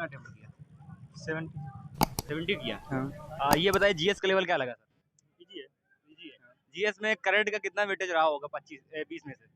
कितना अटेम्प्ट किया? 70। 70 किया। हाँ। ये बताइए जीएस का लेवल क्या लगा सर? इजी है। इजी है। जीएस में करंट का कितना वेटेज रहा होगा 20 में से?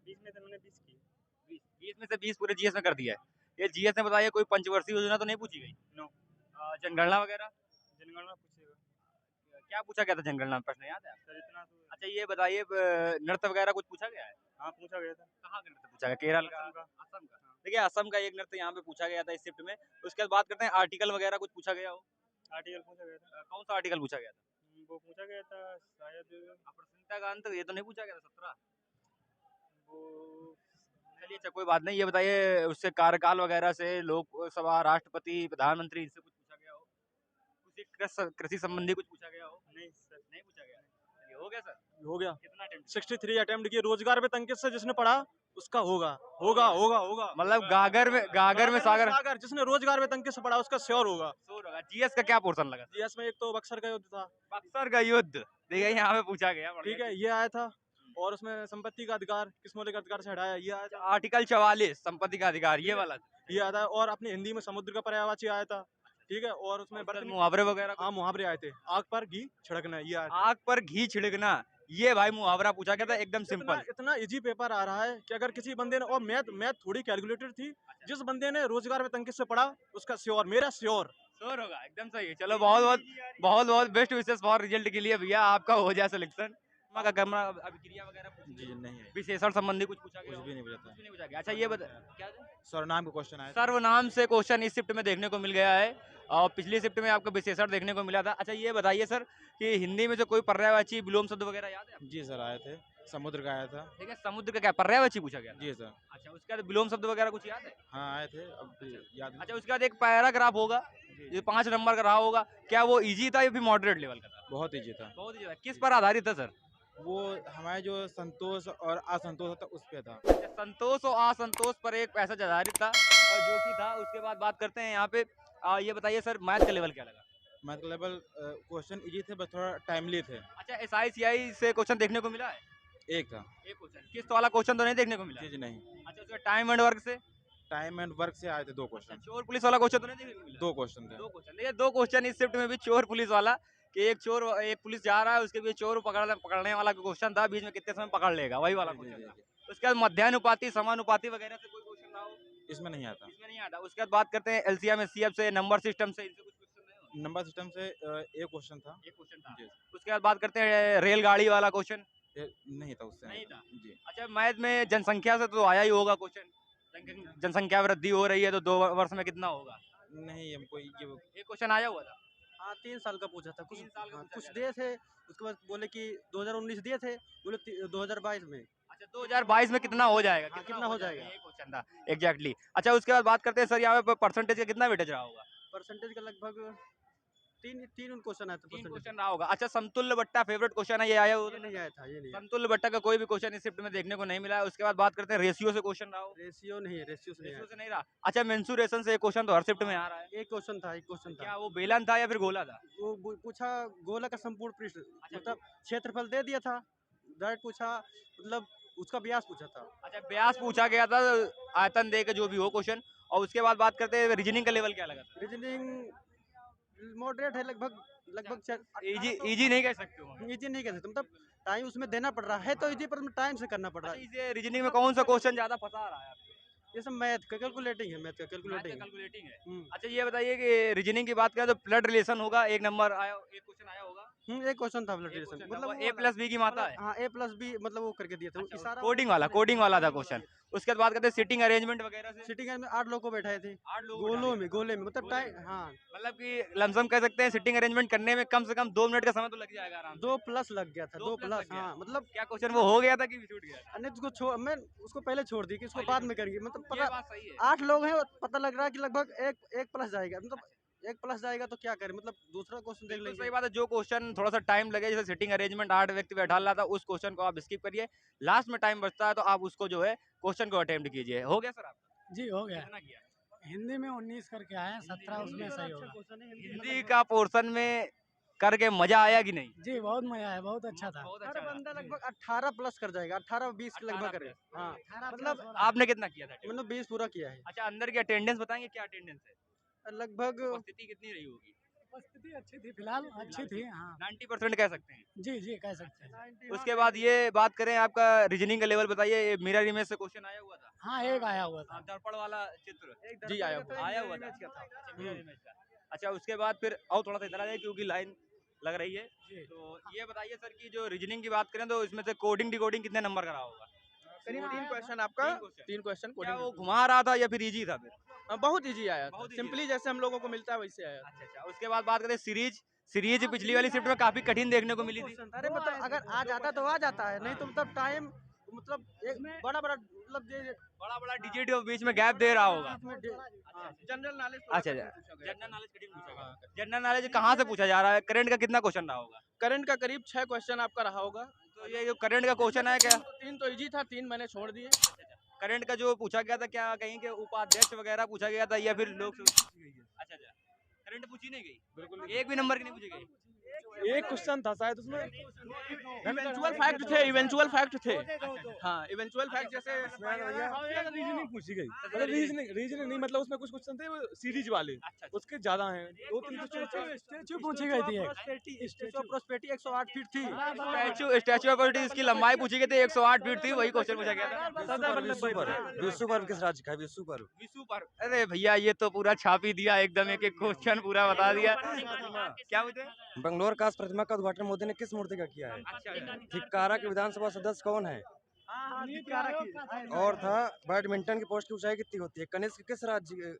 20 में तो मैंने 20 की। 20 में से 20 पूरे जीएस में कर दिया है। ये जीएस में बताइए कोई पंचवर्षीय योजना तो नहीं पूछी गई? नो। जनगणना वगैरह? जनगणना पूछेगा क्या पूछा गया था जनगणना में, प्रश्न याद है आपको? सर, इतना तो। अच्छा ये बताइए नृत्य वगैरह कुछ पूछा गया है? हाँ, पूछा गया था। कहाँ का नृत्य पूछा गया? केरल का? असम का। असम का। देखिए असम का एक नृत्य यहाँ पे पूछा गया था इस शिफ्ट में। उसके बाद बात करते हैं आर्टिकल वगैरह कुछ पूछा गया हो? आर्टिकल पूछा गया था। कौन सा आर्टिकल पूछा गया था? वो पूछा गया था शायद। अप्रसन्नता का अंत ये तो नहीं पूछा गया था 17? वो चलिए अच्छा कोई बात नहीं। ये बताइए उससे कार्यकाल वगैरह से लोकसभा, राष्ट्रपति, प्रधानमंत्री, इनसे कुछ पूछा गया हो? कुछ कृषि संबंधी कुछ पूछा गया हो? नहीं सर। नहीं पूछा गया। चलिए हो गया सर। हो गया। कितना अटेम्प्ट? 63 अटेम्प्ट किए। रोजगार पे तंकित से जिसने पढ़ा उसका होगा होगा होगा होगा। मतलब गागर में सागर सागर जिसने रोजगार पे तंकित से पढ़ा उसका श्योर होगा। शोर होगा। जीएस का क्या पोर्शन लगा? जीएस में एक तो बक्सर का युद्ध था। बक्सर का युद्ध देखिए यहाँ पे पूछा गया। ठीक है, ये आया था। और उसमें संपत्ति का अधिकार किस मौलिक अधिकार से हटाया, ये आया था। आर्टिकल 44 संपत्ति का अधिकार ये वाला। ये आया था। और अपनी हिंदी में समुद्र का पर्यायवाची आया था। ठीक है, और उसमें बर्तन मुहावरे वगैरह? हाँ, मुहावरे आए थे। आग पर घी छिड़कना, ये आया था। आग पर घी छिड़कना, ये भाई मुहावरा पूछा गया था एकदम सिंपल। इतना इजी पेपर आ रहा है कि अगर किसी बंदे ने, और मैथ थोड़ी कैलकुलेटेड थी, जिस बंदे ने रोजगार में तंकित से पढ़ा उसका श्योर, मेरा श्योर होगा। एकदम सही है। चलो बहुत बहुत बेस्ट विशेष फॉर रिजल्ट के लिए भैया, आपका हो जाए सिलेक्शन। का गमला अभिक्रिया वगैरह जी नहीं है। विशेषण संबंधी कुछ पूछा गया? कुछ भी नहीं पूछा था। कुछ भी नहीं पूछा गया। अच्छा ये बता क्या सर्वनाम का क्वेश्चन आया था। सर्वनाम से क्वेश्चन इस शिफ्ट में देखने को मिल गया है और पिछली शिफ्ट में आपको विशेषण देखने को मिला था। अच्छा ये बताइए सर कि हिंदी में से कोई पर्यायवाची विलोम शब्द वगैरह याद है? जी सर, आए थे। समुद्र का आया था। ठीक है, समुद्र का क्या पर्यायवाची पूछा गया? जी सर। अच्छा उसके बाद विलोम शब्द वगैरह कुछ याद है? हाँ, आए थे। अब याद नहीं। अच्छा उसके बाद एक पैराग्राफ होगा जो 5 नंबर का रहा होगा, क्या वो इजी था या फिर मॉडरेट लेवल का था? बहुत ईजी था। बहुत इजी था। किस पर आधारित था सर? वो हमारे जो संतोष और असंतोष होता उस पे था। अच्छा, संतोष और असंतोष पर एक पैसेज आधारित था और जो कि था। उसके बाद बात करते हैं यहाँ पे ये बताइए सर मैथ का लेवल क्या लगा? मैथ का लेवल क्वेश्चन इजी थे, बस थोड़ा टाइमली थे। अच्छा SICI से क्वेश्चन देखने को मिला है? एक था। एक क्वेश्चन किस्त वाला क्वेश्चन तो नहीं देखने को मिला? जी जी नहीं। अच्छा उसका टाइम एंड वर्क से? टाइम एंड वर्क से आए थे 2 क्वेश्चन। चोर पुलिस वाला क्वेश्चन तो नहीं देखने को मिला? 2 क्वेश्चन थे। 2 क्वेश्चन। देखिए 2 क्वेश्चन इस शिफ्ट में भी चोर पुलिस वाला कि एक पुलिस जा रहा है उसके बीच चोर पकड़ने वाला क्वेश्चन था, बीच में कितने समय पकड़ लेगा वही वाला क्वेश्चन था। उसके बाद मध्यानुपाती, समानुपाती वगैरह से कोई क्वेश्चन रहा हो? इसमें नहीं आता। इसमें नहीं आता। उसके बाद बात करते हैं LCM SCF से, नंबर सिस्टम से, इनसे कुछ क्वेश्चन रहे हो? नंबर सिस्टम से एक क्वेश्चन था। एक क्वेश्चन था। जी। उसके बाद बात करते हैं रेलगाड़ी वाला क्वेश्चन। नहीं था, उससे नहीं था। जी। अच्छा मैथ में जनसंख्या से तो आया ही होगा क्वेश्चन। जनसंख्या वृद्धि हो रही है तो 2 वर्ष में कितना होगा? नहीं, हमको ये एक क्वेश्चन आया हुआ था। हाँ, 3 साल का पूछा था। 3 साल का पूछा कुछ गया दिए थे। उसके बाद बोले कि 2019 दिए थे, बोले 2022 में। अच्छा 2022 में कितना हो जाएगा? हाँ, कितना हो जाएगा? ये क्वेश्चन था एग्जैक्टली। अच्छा उसके बाद बात करते हैं सर यहाँ पे परसेंटेज का कितना वेटेज रहा होगा? परसेंटेज का लगभग तीन क्वेश्चन आया था। 3 क्वेश्चन रहा होगा। अच्छा समतुल्य बट्टा फेवरेट क्वेश्चन है, ये आया ये होगा? नहीं आया था, ये नहीं। समतुल्य बट्टा का कोई भी क्वेश्चन इस शिफ्ट में देखने को नहीं मिला है। उसके बाद बात करते हैं रेशियो से क्वेश्चन रहा हो? रेशियो नहीं है, रेशियो से नहीं रेशियो से आया। नहीं रहा। अच्छा मेंसुरेशन से एक क्वेश्चन तो हर शिफ्ट में आ रहा है। एक क्वेश्चन था, एक क्वेश्चन था। क्या वो बेलन था या फिर गोला था? वो पूछा गोला का संपूर्ण पृष्ठ, मतलब क्षेत्रफल दे दिया था। डायरेक्ट पूछा, मतलब उसका व्यास पूछा था। अच्छा व्यास पूछा गया था, आयतन दे के जो भी हो क्वेश्चन। और उसके बाद बात करते हैं रीजनिंग का लेवल क्या लगा था? रीजनिंग मॉडरेट है, लगभग इजी नहीं कह सकते हो? इजी नहीं कह सकते, मतलब टाइम उसमें देना पड़ रहा है तो इजी, पर टाइम से करना पड़ रहा है। इसे रीजनिंग में कौन सा क्वेश्चन ज्यादा फंसा रहा है आपको? ये सब मैथ का कैलकुलेटिंग है, मैथ का कैलकुलेटिंग है। कैलकुलेटिंग है। हम्म। अच्छा ये बताइए कि रीजनिंग की बात करें तो ब्लड रिलेशन होगा, एक नंबर आया, एक क्वेश्चन आया होगा। एक क्वेश्चन था ब्लड एक रिलेशन, क्वेश्चन था, मतलब वो वो A+B की मात्रा है। हाँ, A+B, मतलब वो करके दिया था। अच्छा, इशारा कोडिंग वाला था क्वेश्चन। उसके बाद बात करते हैं सीटिंग अरेंजमेंट वगैरह से। सिटिंग में 8 लोग को बैठाए थे। 8 लोग गोले में, मतलब टाइम। हाँ, मतलब कि लमसम कह सकते हैं सिटिंग अरेंजमेंट करने में कम से कम 2 मिनट का समय तो लग जाएगा आराम से। 2+ लग गया था, 2+। लग गया। हाँ, मतलब क्या क्वेश्चन वो हो गया था कि छूट गया था? अन्य उसको मैं उसको पहले छोड़ दी कि इसको बाद में करेंगे, मतलब ये पता बात सही है। 8 लोग हैं और पता लग रहा है कि लगभग एक प्लस जाएगा, मतलब 1+ जाएगा तो क्या करें, मतलब दूसरा क्वेश्चन देख बिल्कुल लेंगे। सही बात है। जो क्वेश्चन थोड़ा सा टाइम लगे, जैसे सिटिंग अरेंजमेंट 8 व्यक्ति बैठा रहा था, उस क्वेश्चन को आप स्किप करिए। लास्ट में टाइम बचता है तो आप उसको जो है क्वेश्चन को अटेम्प्ट कीजिए। हो गया सर आपका? जी हो गया। कितना किया? हिंदी में 19 करके आए हैं, 17 उसमें सही होगा। हिंदी का पोर्शन में करके मजा आया कि नहीं? जी बहुत मजा आया, बहुत अच्छा था। बहुत हर अच्छा बंदा लगा। लगभग 18+ कर जाएगा, 18-20 के 18 लगभग करे। हाँ, 18 मतलब प्लस आपने कितना किया था? मैंने 20 पूरा किया है। अच्छा अंदर की अटेंडेंस बताएंगे क्या अटेंडेंस है? लगभग उपस्थिति कितनी रही होगी? उपस्थिति अच्छी थी, फिलहाल अच्छी थी। हाँ 90% कह सकते हैं। जी जी कह सकते हैं। उसके बाद ये बात करें आपका रीजनिंग का लेवल बताइए, ये मिरर इमेज से क्वेश्चन आया हुआ था? हाँ एक आया हुआ था। दर्पण वाला चित्र जी आया हुआ आया हुआ था। अच्छा, मिरर इमेज का। अच्छा, उसके बाद फिर और थोड़ा सा इधर आ जाए क्योंकि लाइन लग रही है। जी। तो ये बताइए सर कि जो रीजनिंग की बात करें तो इसमें से कोडिंग डिकोडिंग कितने नंबर का रहा होगा? करीब 3 क्वेश्चन आपका, तीन question। 3 क्वेश्चन क्या वो कोडिंग घुमा रहा था या फिर इजी था फिर? बहुत इजी आया था, बहुत easy सिंपली जैसे हम लोगों को मिलता है वैसे आया। अच्छा अच्छा, उसके बाद बात करें सीरीज सीरीज पिछली वाली शिफ्ट में काफी कठिन देखने को मिली थी। अरे मतलब अगर आ जाता तो आ जाता है, नहीं तो मतलब टाइम मतलब एक बड़ा बड़ा मतलब बड़ा बड़ा डिजिट बीच में गैप दे रहा होगा। जनरल नॉलेज अच्छा अच्छा, जनरल नॉलेज कठिन पूछा गया। जनरल नॉलेज कहाँ से पूछा जा रहा है? करंट का कितना क्वेश्चन रहा होगा? करंट का करीब 6 क्वेश्चन आपका रहा होगा। तो ये जो करंट का क्वेश्चन है क्या? 3 तो इजी था, 3 मैंने छोड़ दिए। करंट का जो पूछा गया था क्या कहीं के उपाध्यक्ष वगैरह पूछा गया था या फिर लोग? अच्छा अच्छा, करंट पूछी नहीं गई, बिल्कुल एक भी नंबर की नहीं पूछी गई। एक क्वेश्चन था शायद उसमें, इवेंचुअल फैक्ट थे, इवेंचुअल फैक्ट थे। हाँ, इवेंचुअल फैक्ट जैसे रीजनिंग पूछी गई, मतलब रीजनिंग नहीं, मतलब उसमें कुछ क्वेश्चन थे सीरीज वाले, अच्छा उसके ज्यादा हैं, 2-3 क्वेश्चन। स्टैचू पूछी गई थी एक। स्टेचू ऑफ प्रोस्पेरिटी 108 फीट थी। स्टैचू ऑफ यूनिटी इसकी लंबाई पूछी गई थी 108 फीट थी, वही क्वेश्चन पूछा गया था। विश्व पर्व किस राज्य का है? विश्व पर्व विशु पर, अरे भैया ये तो पूरा छाप ही दिया एकदम, एक एक क्वेश्चन पूरा बता दिया। क्या बोलते हैं? बंगलोर कास्ट प्रतिमा का उद्घाटन मोदी ने किस मूर्ति का किया है? अच्छा, धिक्कारा के विधानसभा सदस्य कौन है? और था बैडमिंटन की पोस्ट की ऊंचाई कितनी होती है? कनिष्क किस राज्य,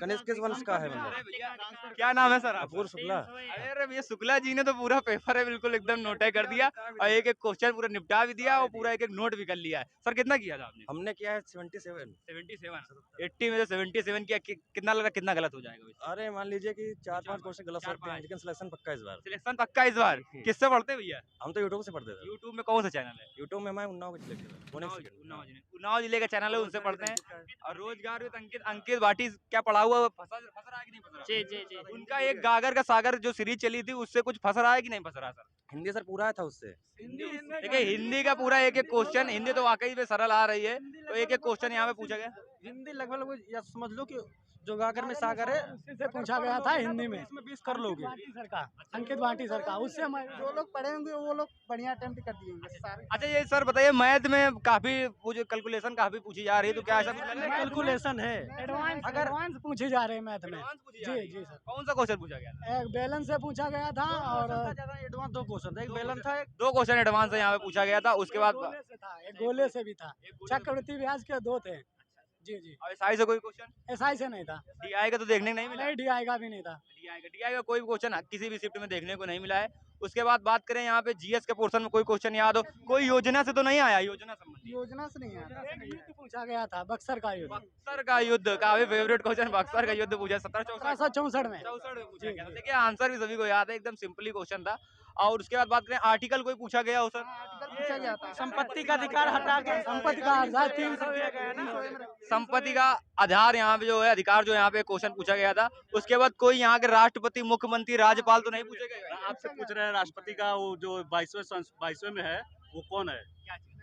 कनिष्क किस वंश का है? मतलब अरे भैया क्या नाम है सर आपका? अपूर्व शुक्ला। अरे भैया शुक्ला जी ने तो पूरा पेपर है बिल्कुल एकदम नोट कर दिया और एक एक क्वेश्चन पूरा निपटा भी दिया और पूरा एक एक नोट भी कर लिया है। सर कितना किया था आपने? हमने किया है 77। 77, 80 में से 77 किया, कितना लगा कितना गलत हो जाएगा? अरे मान लीजिए कि 4-5 क्वेश्चन गलत सकते हैं, लेकिन सिलेक्शन पक्का इस बार। सिलेक्शन पक्का इस बार? किससे पढ़ते हैं भैया? हम तो यूट्यूब से पढ़ते थे। यूट्यूब में कौन सा चैनल है? यूट्यूब में मैं उन्नाव के सिलेक्शन उन्नाव जिले का चैनल है, उनसे पढ़ते हैं। और रोजगार विद अंकित अंकित भाटी क्या पढ़ा हुआ है? फंस रहा है कि नहीं फंस रहा? जी जी जी। उनका एक गागर का सागर जो सीरीज चली थी उससे कुछ फंस रहा है कि नहीं फंस रहा सर? हिंदी सर पूरा था उससे। देखिए हिंदी का पूरा एक एक क्वेश्चन, हिंदी तो वाकई में सरल आ रही है, तो एक एक क्वेश्चन यहाँ पे पूछा गया। हिंदी लगभग या समझ लो कि जो गागर में सागर है उसी से पूछा गया था हिंदी में। इसमें 20 कर लोगे। सर का अंकित भाटी सर का, उससे जो लोग पढ़े होंगे वो लोग बढ़िया अटेम्प्ट कर दिए होंगे सारे। अच्छा ये सर बताइए, मैथ में काफी कैलकुलेशन काफी पूछी जा रही है, तो क्या ऐसा कुछ लग रहा है? कैलकुलेशन है। एडवांस अगर एडवांस पूछे जा रहे हैं मैथ में। Advance पूछी जा रही जी है? जी सर। कौन सा क्वेश्चन पूछा गया था? एक बैलेंस से पूछा गया था और एडवांस 2 क्वेश्चन था, एक बेलन था, एक दो क्वेश्चन एडवांस यहाँ पे पूछा गया था, उसके बाद गोले से था, एक गोले से भी था। चक्रवृद्धि ब्याज के 2 थे। जी जी। और SI से कोई क्वेश्चन? एसआई से नहीं था। DI का तो देखने को नहीं मिला। नहीं DI का भी नहीं था। DI का कोई क्वेश्चन किसी भी शिफ्ट में देखने को नहीं मिला है। उसके बाद बात करें यहाँ पे GS के पोर्शन में कोई क्वेश्चन याद हो? कोई योजना से तो नहीं आया? योजना संबंधी योजना से नहीं आता। एक युद्ध पूछा गया था, बक्सर का युद्ध। बक्सर का युद्ध, काफी फेवरेट क्वेश्चन, बक्सर का युद्ध पूछा 1764 1764 में। 64 में पूछा गया था। देखिए आंसर भी सभी को याद है, एकदम सिंपली क्वेश्चन था। और उसके बाद बात करें आर्टिकल कोई पूछा गया हो सर? पूछा गया था संपत्ति का अधिकार हटा के संपत्ति का आधार 300 संपत्ति का आधार यहाँ पे जो है, अधिकार जो यहाँ पे क्वेश्चन पूछा गया था। उसके बाद कोई यहाँ के राष्ट्रपति, मुख्यमंत्री, राज्यपाल तो नहीं पूछे गए? आपसे पूछ रहे हैं राष्ट्रपति का वो जो 22वें में है वो कौन है?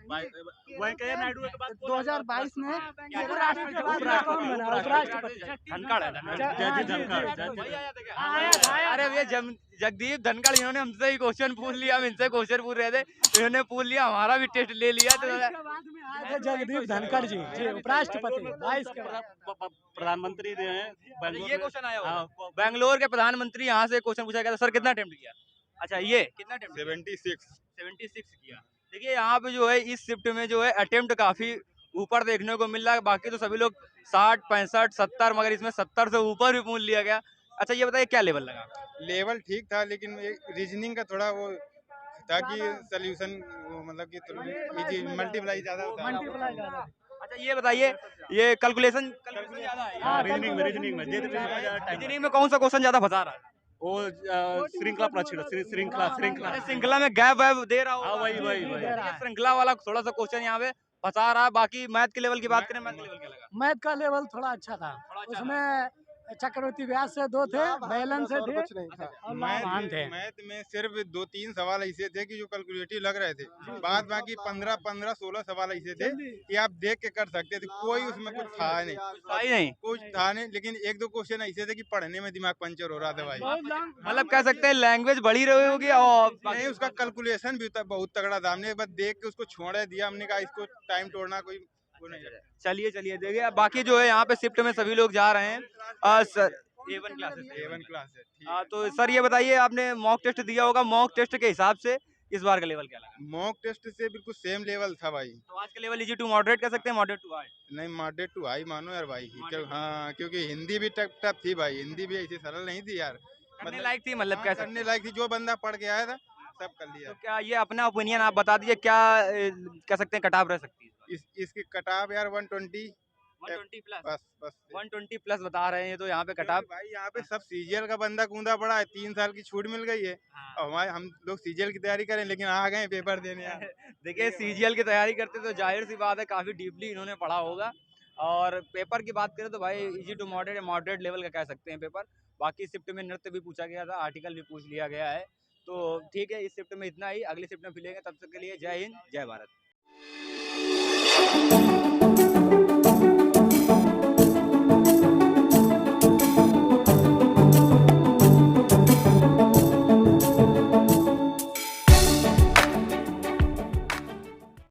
वेंकैया नायडू के बाद 2022 में उपराष्ट्रपति। धनखड़ है, जगदीप धनखड़। वही आया था क्या? अरे भैया जगदीप धनखड़, इन्होंने हमसे ही क्वेश्चन पूछ लिया, हम इनसे क्वेश्चन पूछ रहे थे, इन्होंने पूछ लिया, हमारा भी टेस्ट ले लिया। तो आए थे जगदीप धनखड़ जी, जी उपराष्ट्रपति 22 के बाद। प्रधानमंत्री जो है ये क्वेश्चन आया होगा। बेंगलोर के प्रधानमंत्री यहाँ से क्वेश्चन पूछा गया था। सर कितना अटेम्प्ट किया? अच्छा ये कितना अटेम्प्ट? 76 किया। देखिए यहाँ पे जो है इस शिफ्ट में जो है अटेम्प्ट काफी ऊपर देखने को मिल रहा है, बाकी तो सभी लोग 60, 65, 70, मगर इसमें 70 से ऊपर भी पूछ लिया गया। अच्छा ये बताइए क्या लेवल लगा? लेवल ठीक था, लेकिन रीजनिंग का थोड़ा वो था कि सोल्यूशन मतलब कि मल्टीप्लाई ज्यादा होता है। अच्छा ये बताइए, ये कैलकुलेशन ज्यादा है? रीजनिंग में कौन सा क्वेश्चन ज्यादा फंसा रहा है? वो श्रृंखला श्रृंखला अरे श्रृंखला में गैप वैप दे रहा हाँ, हो? वही ये श्रृंखला वाला थोड़ा सा क्वेश्चन यहाँ पे फंसा रहा है। बाकी मैथ के लेवल की बात करें, मैथ के लेवल क्या लगा? मैथ का लेवल थोड़ा अच्छा था। थोड़ा अच्छा उसमें चक्रवर्ती व्यास से 2 थे, बैलन से थे और लामान थे। मैथ में सिर्फ 2-3 सवाल ऐसे थे कि जो कैलकुलेटिव लग रहे थे, बाद बाकी 15-16 सवाल ऐसे थे कि आप देख के कर सकते थे, कोई उसमें कुछ था नहीं, कुछ था नहीं। लेकिन 1-2 क्वेश्चन ऐसे थे कि पढ़ने में दिमाग पंचर हो रहा था भाई। मतलब कह सकते हैं लैंग्वेज बढ़ी रही होगी और नहीं, उसका कैलकुलेशन भी बहुत तगड़ा था। हमने बस देख के उसको छोड़ दिया, हमने कहा इसको टाइम तोड़ना कोई वो नहीं है। चलिए देखिए अब बाकी जो है यहाँ पे शिफ्ट में सभी लोग जा रहे हैं sir A1 classes A1 class है, ठीक हाँ है। तो सर ये बताइए आपने मॉक टेस्ट दिया होगा, मॉक टेस्ट के हिसाब से इस बार का लेवल क्या लगा? मॉक टेस्ट से बिल्कुल सेम लेवल था भाई। तो आज का लेवल इजी टू मॉडरेट कह सकते हैं, मॉडरेट टू हार्ड? नहीं, मॉडरेट टू हाई मानो यार भाई। हाँ, क्योंकि हिंदी भी टफ थी भाई, हिंदी भी ऐसी सरल नहीं थी यार। करने लायक थी, मतलब कह सकते करने लायक थी, जो बंदा पढ़ के आया था सब कर लिया। तो क्या ये अपना ओपिनियन आप बता दीजिए, क्या कह सकते हैं कटाव रह सकती है? इसकी कटाव यार 120 प्लस बस 120 प्लस बता रहे हैं, तो यहाँ पे कटाव भाई यहाँ पे सब सीजीएल का बंदा कूदा पड़ा है, 3 साल की छूट मिल गई है। और हमारे हम लोग सीजीएल की तैयारी करें लेकिन आ गए पेपर देने यार। देखिए सीजीएल की तैयारी करते तो जाहिर सी बात है काफी डीपली इन्होंने पढ़ा होगा। और पेपर की बात करें तो भाई इजी टू मॉडरेट या मॉडरेट लेवल का कह सकते हैं पेपर। बाकी शिफ्ट में नृत्य भी पूछा गया था, आर्टिकल भी पूछ लिया गया है। तो ठीक है, इस शिफ्ट में इतना ही, अगली शिफ्ट में मिलेंगे, तब तक के लिए जय हिंद जय भारत।